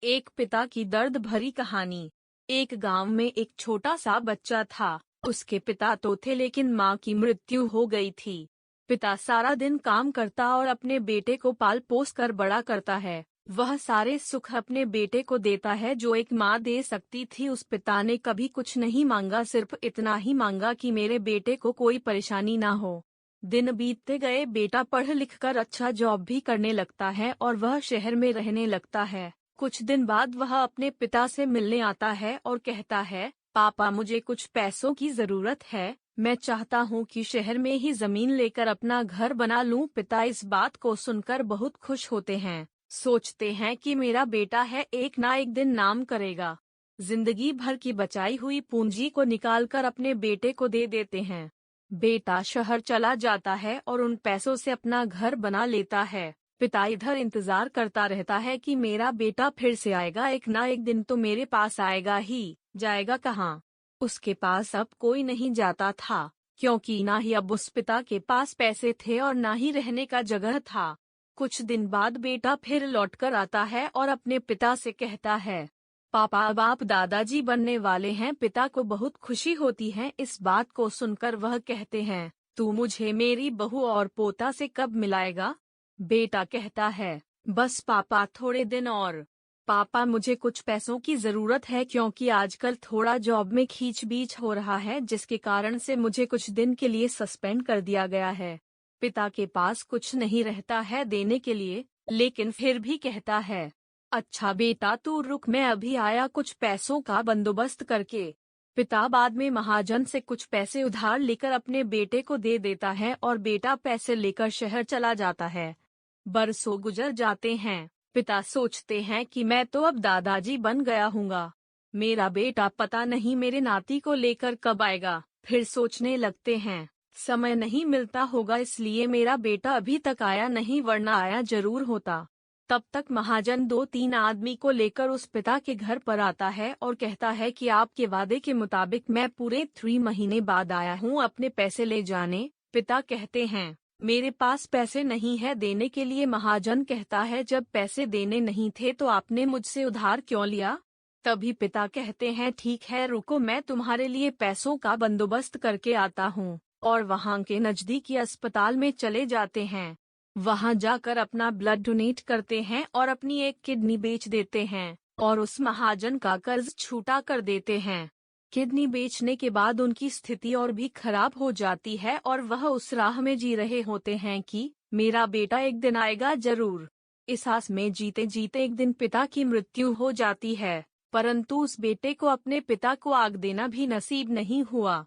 एक पिता की दर्द भरी कहानी। एक गांव में एक छोटा सा बच्चा था। उसके पिता तो थे लेकिन माँ की मृत्यु हो गई थी। पिता सारा दिन काम करता और अपने बेटे को पाल पोस कर बड़ा करता है। वह सारे सुख अपने बेटे को देता है जो एक माँ दे सकती थी। उस पिता ने कभी कुछ नहीं मांगा, सिर्फ इतना ही मांगा कि मेरे बेटे को कोई परेशानी ना हो। दिन बीतते गए, बेटा पढ़ लिख कर अच्छा जॉब भी करने लगता है और वह शहर में रहने लगता है। कुछ दिन बाद वह अपने पिता से मिलने आता है और कहता है, पापा मुझे कुछ पैसों की जरूरत है। मैं चाहता हूँ कि शहर में ही जमीन लेकर अपना घर बना लूँ। पिता इस बात को सुनकर बहुत खुश होते हैं। सोचते हैं कि मेरा बेटा है, एक ना एक दिन नाम करेगा। जिंदगी भर की बचाई हुई पूंजी को निकालकर अपने बेटे को दे देते हैं। बेटा शहर चला जाता है और उन पैसों से अपना घर बना लेता है। पिता इधर इंतजार करता रहता है कि मेरा बेटा फिर से आएगा, एक ना एक दिन तो मेरे पास आएगा ही। जाएगा कहाँ? उसके पास अब कोई नहीं जाता था, क्योंकि ना ही अब उस पिता के पास पैसे थे और ना ही रहने का जगह था। कुछ दिन बाद बेटा फिर लौटकर आता है और अपने पिता से कहता है, पापा अब आप दादाजी बनने वाले हैं। पिता को बहुत खुशी होती है। इस बात को सुनकर वह कहते हैं, तू मुझे मेरी बहू और पोता से कब मिलाएगा? बेटा कहता है, बस पापा थोड़े दिन और। पापा मुझे कुछ पैसों की जरूरत है, क्योंकि आजकल थोड़ा जॉब में खींचबीच हो रहा है, जिसके कारण से मुझे कुछ दिन के लिए सस्पेंड कर दिया गया है। पिता के पास कुछ नहीं रहता है देने के लिए, लेकिन फिर भी कहता है, अच्छा बेटा तू रुक, मैं अभी आया कुछ पैसों का बंदोबस्त करके। पिता बाद में महाजन से कुछ पैसे उधार लेकर अपने बेटे को दे देता है और बेटा पैसे लेकर शहर चला जाता है। बरसों गुजर जाते हैं। पिता सोचते हैं कि मैं तो अब दादाजी बन गया हूँगा। मेरा बेटा पता नहीं मेरे नाती को लेकर कब आएगा। फिर सोचने लगते हैं, समय नहीं मिलता होगा इसलिए मेरा बेटा अभी तक आया नहीं, वरना आया जरूर होता। तब तक महाजन 2-3 आदमी को लेकर उस पिता के घर पर आता है और कहता है कि आपके वादे के मुताबिक मैं पूरे 3 महीने बाद आया हूँ अपने पैसे ले जाने। पिता कहते हैं, मेरे पास पैसे नहीं है देने के लिए। महाजन कहता है, जब पैसे देने नहीं थे तो आपने मुझसे उधार क्यों लिया? तभी पिता कहते हैं, ठीक है रुको, मैं तुम्हारे लिए पैसों का बंदोबस्त करके आता हूँ। और वहाँ के नजदीकी अस्पताल में चले जाते हैं। वहाँ जाकर अपना ब्लड डोनेट करते हैं और अपनी एक किडनी बेच देते हैं और उस महाजन का कर्ज छूटा कर देते हैं। किडनी बेचने के बाद उनकी स्थिति और भी खराब हो जाती है और वह उस राह में जी रहे होते हैं कि मेरा बेटा एक दिन आएगा जरूर। इस आस में जीते जीते एक दिन पिता की मृत्यु हो जाती है, परंतु उस बेटे को अपने पिता को आग देना भी नसीब नहीं हुआ।